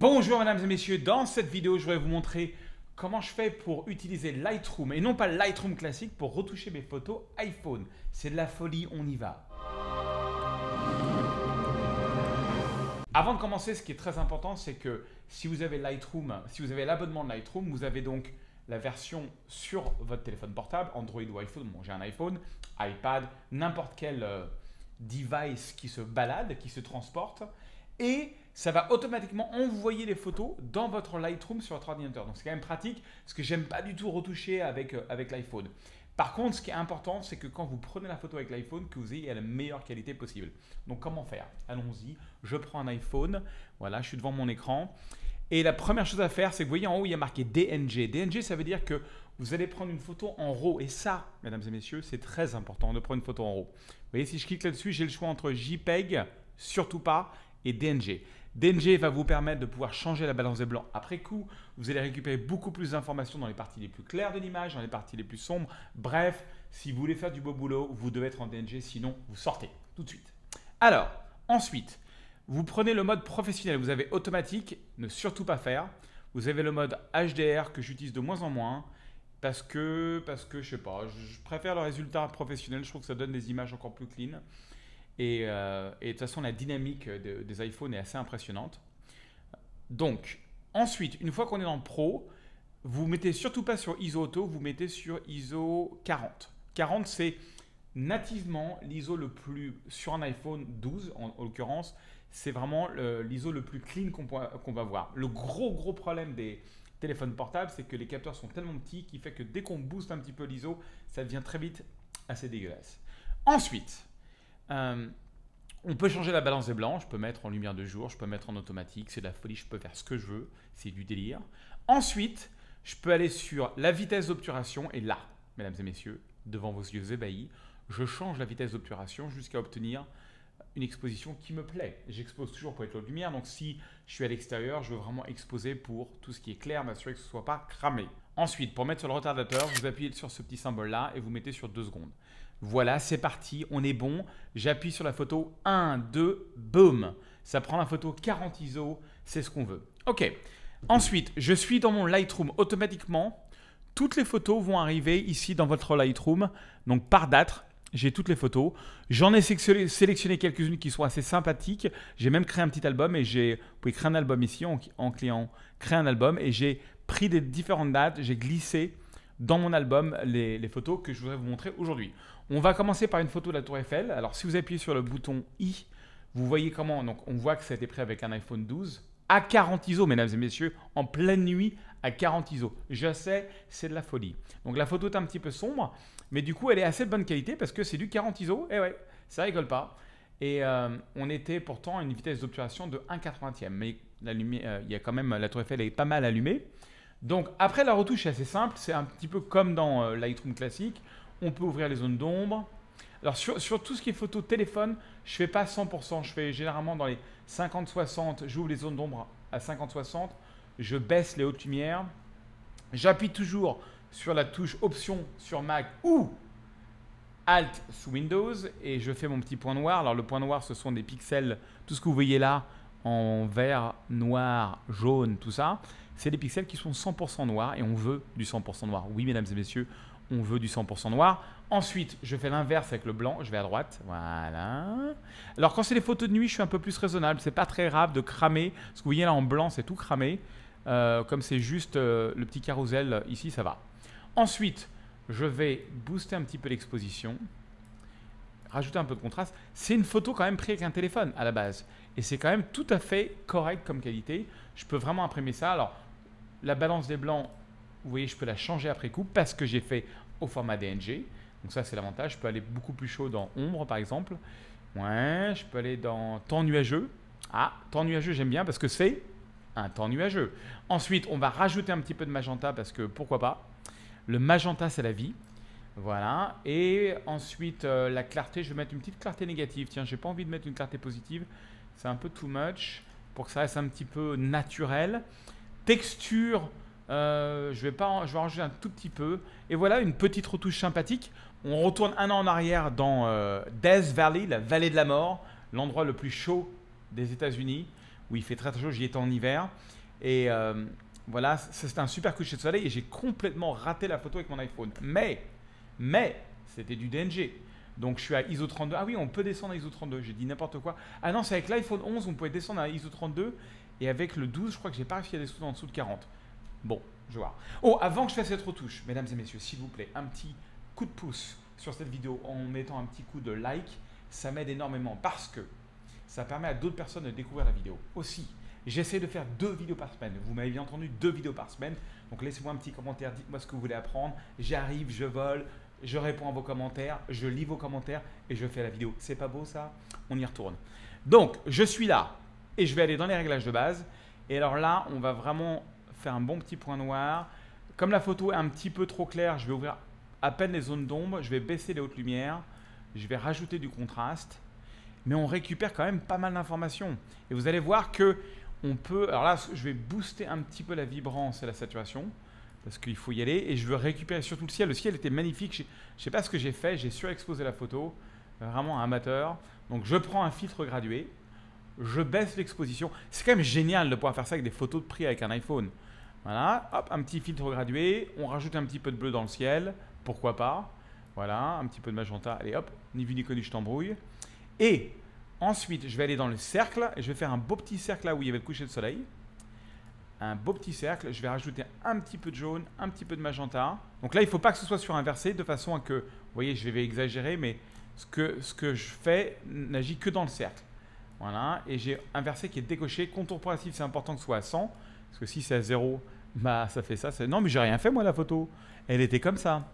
Bonjour mesdames et messieurs, dans cette vidéo je vais vous montrer comment je fais pour utiliser Lightroom et non pas Lightroom classique pour retoucher mes photos iPhone. C'est de la folie, on y va. Avant de commencer, ce qui est très important, c'est que si vous avez Lightroom, si vous avez l'abonnement de Lightroom, vous avez donc la version sur votre téléphone portable, Android ou iPhone. Bon, j'ai un iPhone, iPad, n'importe quel device qui se balade, qui se transporte. Et ça va automatiquement envoyer les photos dans votre Lightroom sur votre ordinateur. Donc c'est quand même pratique parce que j'aime pas du tout retoucher avec l'iPhone. Par contre, ce qui est important, c'est que quand vous prenez la photo avec l'iPhone, que vous ayez la meilleure qualité possible. Donc comment faire? Allons-y, je prends un iPhone, voilà, je suis devant mon écran. Et la première chose à faire, c'est que vous voyez en haut, il y a marqué DNG. DNG, ça veut dire que vous allez prendre une photo en RAW. Et ça, mesdames et messieurs, c'est très important de prendre une photo en RAW. Vous voyez, si je clique là-dessus, j'ai le choix entre JPEG, surtout pas, et DNG. DNG va vous permettre de pouvoir changer la balance des blancs après coup. Vous allez récupérer beaucoup plus d'informations dans les parties les plus claires de l'image, dans les parties les plus sombres. Bref, si vous voulez faire du beau boulot, vous devez être en DNG, sinon vous sortez tout de suite. Alors, ensuite, vous prenez le mode professionnel. Vous avez automatique, ne surtout pas faire. Vous avez le mode HDR que j'utilise de moins en moins parce que je sais pas, je préfère le résultat professionnel. Je trouve que ça donne des images encore plus clean. Et de toute façon, la dynamique des iPhones est assez impressionnante. Donc, ensuite, une fois qu'on est dans le Pro, vous ne mettez surtout pas sur ISO Auto, vous mettez sur ISO 40. 40, c'est nativement l'ISO le plus, sur un iPhone 12 en l'occurrence, c'est vraiment l'ISO le plus clean qu'on va voir. Le gros problème des téléphones portables, c'est que les capteurs sont tellement petits qui fait que dès qu'on booste un petit peu l'ISO, ça devient très vite assez dégueulasse. Ensuite, on peut changer la balance des blancs, je peux mettre en lumière de jour, je peux mettre en automatique, c'est de la folie, je peux faire ce que je veux, c'est du délire. Ensuite, je peux aller sur la vitesse d'obturation et là, mesdames et messieurs, devant vos yeux ébahis, je change la vitesse d'obturation jusqu'à obtenir une exposition qui me plaît. J'expose toujours pour être haute lumière, donc si je suis à l'extérieur, je veux vraiment exposer pour tout ce qui est clair, m'assurer que ce ne soit pas cramé. Ensuite, pour mettre sur le retardateur, vous appuyez sur ce petit symbole-là et vous mettez sur 2 secondes. Voilà, c'est parti, on est bon. J'appuie sur la photo 1, 2, boum. Ça prend la photo 40 ISO, c'est ce qu'on veut. Ok. Ensuite, je suis dans mon Lightroom automatiquement. Toutes les photos vont arriver ici dans votre Lightroom. Donc par date, j'ai toutes les photos. J'en ai sélectionné quelques-unes qui sont assez sympathiques. J'ai même créé un petit album et vous pouvez créer un album ici en cliquant créer un album et j'ai pris des différentes dates, j'ai glissé dans mon album les photos que je voudrais vous montrer aujourd'hui. On va commencer par une photo de la Tour Eiffel. Alors si vous appuyez sur le bouton I, vous voyez comment, donc on voit que ça a été pris avec un iPhone 12 à 40 ISO, mesdames et messieurs, en pleine nuit à 40 ISO. Je sais, c'est de la folie. Donc la photo est un petit peu sombre, mais du coup elle est assez de bonne qualité parce que c'est du 40 ISO. Et ouais, ça rigole pas. Et on était pourtant à une vitesse d'obturation de 1/80e. Mais la lumière, il y a quand même, la Tour Eiffel est pas mal allumée. Donc après la retouche est assez simple, c'est un petit peu comme dans Lightroom classique. On peut ouvrir les zones d'ombre. Alors sur tout ce qui est photo téléphone, je ne fais pas 100%, je fais généralement dans les 50-60, j'ouvre les zones d'ombre à 50-60, je baisse les hautes lumières, j'appuie toujours sur la touche option sur Mac ou Alt sous Windows et je fais mon petit point noir. Alors le point noir, ce sont des pixels, tout ce que vous voyez là en vert, noir, jaune, tout ça, c'est des pixels qui sont 100% noirs et on veut du 100% noir. Oui, mesdames et messieurs, on veut du 100% noir. Ensuite, je fais l'inverse avec le blanc, je vais à droite, voilà. Alors quand c'est des photos de nuit, je suis un peu plus raisonnable, c'est pas très grave de cramer, ce que vous voyez là en blanc, c'est tout cramé. Comme c'est juste le petit carrousel ici, ça va. Ensuite, je vais booster un petit peu l'exposition, rajouter un peu de contraste. C'est une photo quand même prise avec un téléphone à la base. Et c'est quand même tout à fait correct comme qualité. Je peux vraiment imprimer ça. Alors, la balance des blancs, vous voyez, je peux la changer après coup parce que j'ai fait au format DNG. Donc ça, c'est l'avantage. Je peux aller beaucoup plus chaud dans ombre, par exemple. Ouais, je peux aller dans temps nuageux. Ah, temps nuageux, j'aime bien parce que c'est un temps nuageux. Ensuite, on va rajouter un petit peu de magenta parce que pourquoi pas. Le magenta, c'est la vie. Voilà. Et ensuite, la clarté, je vais mettre une petite clarté négative. Tiens, j'ai pas envie de mettre une clarté positive. C'est un peu too much pour que ça reste un petit peu naturel. Texture, je vais rajouter un tout petit peu. Et voilà, une petite retouche sympathique. On retourne un an en arrière dans Death Valley, la vallée de la mort, l'endroit le plus chaud des États-Unis. où il fait très très chaud. J'y étais en hiver. Et voilà, c'était un super coucher de soleil et j'ai complètement raté la photo avec mon iPhone. Mais, c'était du DNG. Donc je suis à ISO 32. Ah oui, on peut descendre à ISO 32. J'ai dit n'importe quoi. Ah non, c'est avec l'iPhone 11, on pouvait descendre à ISO 32. Et avec le 12, je crois que j'ai pas réussi à descendre en dessous de 40. Bon, je vais voir. Oh, avant que je fasse cette retouche, mesdames et messieurs, s'il vous plaît, un petit coup de pouce sur cette vidéo en mettant un petit coup de like. Ça m'aide énormément parce que ça permet à d'autres personnes de découvrir la vidéo. Aussi, j'essaie de faire 2 vidéos par semaine. Vous m'avez bien entendu, 2 vidéos par semaine. Donc laissez-moi un petit commentaire, dites-moi ce que vous voulez apprendre. J'arrive, je vole, je réponds à vos commentaires, je lis vos commentaires et je fais la vidéo. C'est pas beau ça? On y retourne. Donc, je suis là et je vais aller dans les réglages de base. Et alors là, on va vraiment faire un bon petit point noir. Comme la photo est un petit peu trop claire, je vais ouvrir à peine les zones d'ombre. Je vais baisser les hautes lumières. Je vais rajouter du contraste. Mais on récupère quand même pas mal d'informations. Et vous allez voir que on peut... Alors là, je vais booster un petit peu la vibrance et la saturation. Parce qu'il faut y aller. Et je veux récupérer surtout le ciel. Le ciel était magnifique. Je ne sais pas ce que j'ai fait. J'ai surexposé la photo. Vraiment amateur. Donc je prends un filtre gradué. Je baisse l'exposition. C'est quand même génial de pouvoir faire ça avec des photos de prix avec un iPhone. Voilà. Hop, un petit filtre gradué. On rajoute un petit peu de bleu dans le ciel. Pourquoi pas. Voilà. Un petit peu de magenta. Allez hop. Ni vu ni connu, je t'embrouille. Et ensuite, je vais aller dans le cercle. Et je vais faire un beau petit cercle là où il y avait le coucher de soleil. Un beau petit cercle. Je vais rajouter un petit peu de jaune, un petit peu de magenta. Donc là, il ne faut pas que ce soit surinversé de façon à que, vous voyez, je vais exagérer, mais ce que je fais n'agit que dans le cercle. Voilà. Et j'ai un verset qui est décoché. Contour progressif, c'est important que ce soit à 100. Parce que si c'est à 0, bah, ça fait ça. Non, mais j'ai rien fait, moi, la photo. Elle était comme ça.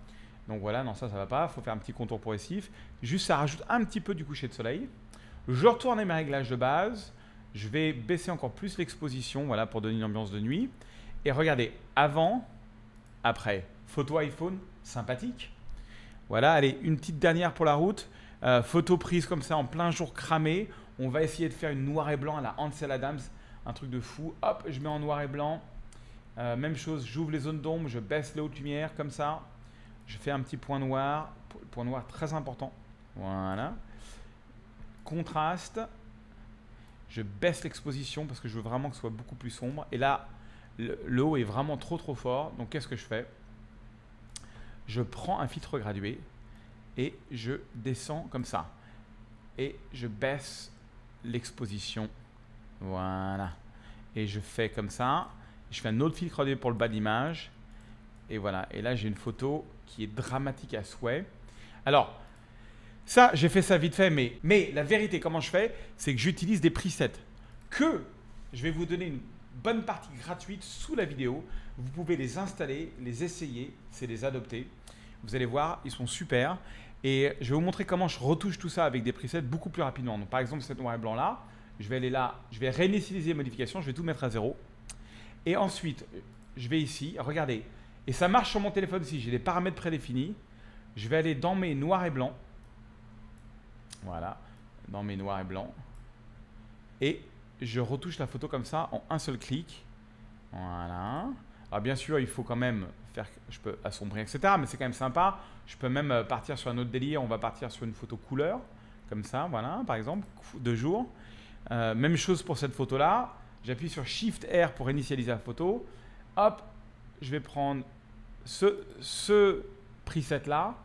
Donc voilà, non, ça ne va pas. Il faut faire un petit contour progressif. Juste, ça rajoute un petit peu du coucher de soleil. Je retourne à mes réglages de base. Je vais baisser encore plus l'exposition, voilà, pour donner une ambiance de nuit. Et regardez, avant, après, photo iPhone, sympathique. Voilà, allez, une petite dernière pour la route. Photo prise comme ça en plein jour cramé. On va essayer de faire une noir et blanc à la Ansel Adams. Un truc de fou. Hop, je mets en noir et blanc. Même chose, j'ouvre les zones d'ombre, je baisse les hautes lumières comme ça. Je fais un petit point noir très important. Voilà. Contraste. Je baisse l'exposition parce que je veux vraiment que ce soit beaucoup plus sombre. Et là, le haut est vraiment trop fort. Donc, qu'est-ce que je fais? Je prends un filtre gradué et je descends comme ça. Et je baisse l'exposition. Voilà. Et je fais comme ça. Je fais un autre filtre gradué pour le bas de l'image. Et voilà. Et là, j'ai une photo qui est dramatique à souhait. Alors, ça, j'ai fait ça vite fait, mais la vérité, comment je fais, c'est que j'utilise des presets que je vais vous donner une bonne partie gratuite sous la vidéo. Vous pouvez les installer, les essayer, c'est les adopter. Vous allez voir, ils sont super. Et je vais vous montrer comment je retouche tout ça avec des presets beaucoup plus rapidement. Donc, par exemple, cette noir et blanc là, je vais aller là, je vais réinitialiser les modifications, je vais tout mettre à 0. Et ensuite, je vais ici, regardez. Et ça marche sur mon téléphone aussi, j'ai des paramètres prédéfinis. Je vais aller dans mes noirs et blancs. Voilà, dans mes noirs et blancs. Et je retouche la photo comme ça en un seul clic. Voilà. Alors bien sûr, il faut quand même faire, je peux assombrir, etc. Mais c'est quand même sympa. Je peux même partir sur un autre délire. On va partir sur une photo couleur. Comme ça, voilà, par exemple, de jour. Même chose pour cette photo-là. J'appuie sur Shift R pour initialiser la photo. Hop, je vais prendre ce preset-là.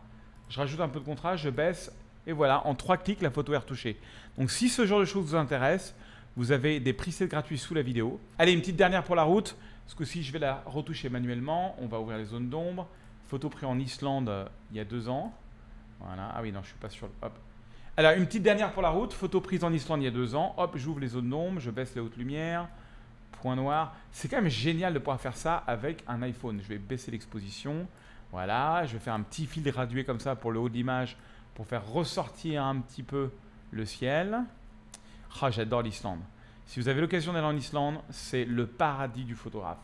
Je rajoute un peu de contraste, je baisse. Et voilà, en 3 clics, la photo est retouchée. Donc, si ce genre de choses vous intéresse, vous avez des presets gratuits sous la vidéo. Allez, une petite dernière pour la route. Ce coup-ci, je vais la retoucher manuellement. On va ouvrir les zones d'ombre. Photo prise en Islande il y a 2 ans. Voilà. Ah oui, non, je ne suis pas sur le... Hop. Alors, une petite dernière pour la route. Photo prise en Islande il y a 2 ans. Hop, j'ouvre les zones d'ombre. Je baisse les hautes lumières. Point noir. C'est quand même génial de pouvoir faire ça avec un iPhone. Je vais baisser l'exposition. Voilà. Je vais faire un petit fil gradué comme ça pour le haut de l'image, pour faire ressortir un petit peu le ciel. Ah, j'adore l'Islande. Si vous avez l'occasion d'aller en Islande, c'est le paradis du photographe.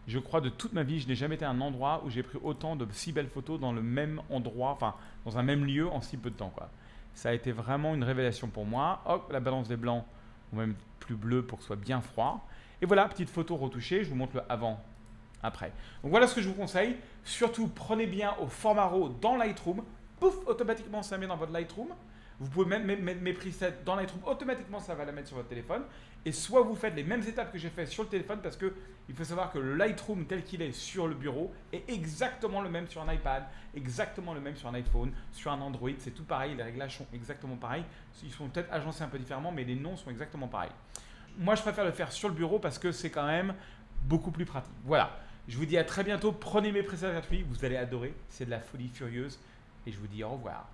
Je crois de toute ma vie, je n'ai jamais été à un endroit où j'ai pris autant de si belles photos dans le même endroit, enfin dans un même lieu en si peu de temps, quoi. Ça a été vraiment une révélation pour moi. Hop, la balance des blancs, ou même plus bleu pour que ce soit bien froid. Et voilà, petite photo retouchée. Je vous montre le avant, après. Donc voilà ce que je vous conseille. Surtout, prenez bien au format RAW dans Lightroom. Pouf, automatiquement, ça met dans votre Lightroom. Vous pouvez même mettre mes presets dans Lightroom, automatiquement ça va la mettre sur votre téléphone. Et soit vous faites les mêmes étapes que j'ai fait sur le téléphone, parce que il faut savoir que le Lightroom tel qu'il est sur le bureau est exactement le même sur un iPad, exactement le même sur un iPhone, sur un Android, c'est tout pareil, les réglages sont exactement pareils. Ils sont peut-être agencés un peu différemment, mais les noms sont exactement pareils. Moi je préfère le faire sur le bureau parce que c'est quand même beaucoup plus pratique. Voilà, je vous dis à très bientôt, prenez mes presets gratuits, vous allez adorer, c'est de la folie furieuse et je vous dis au revoir.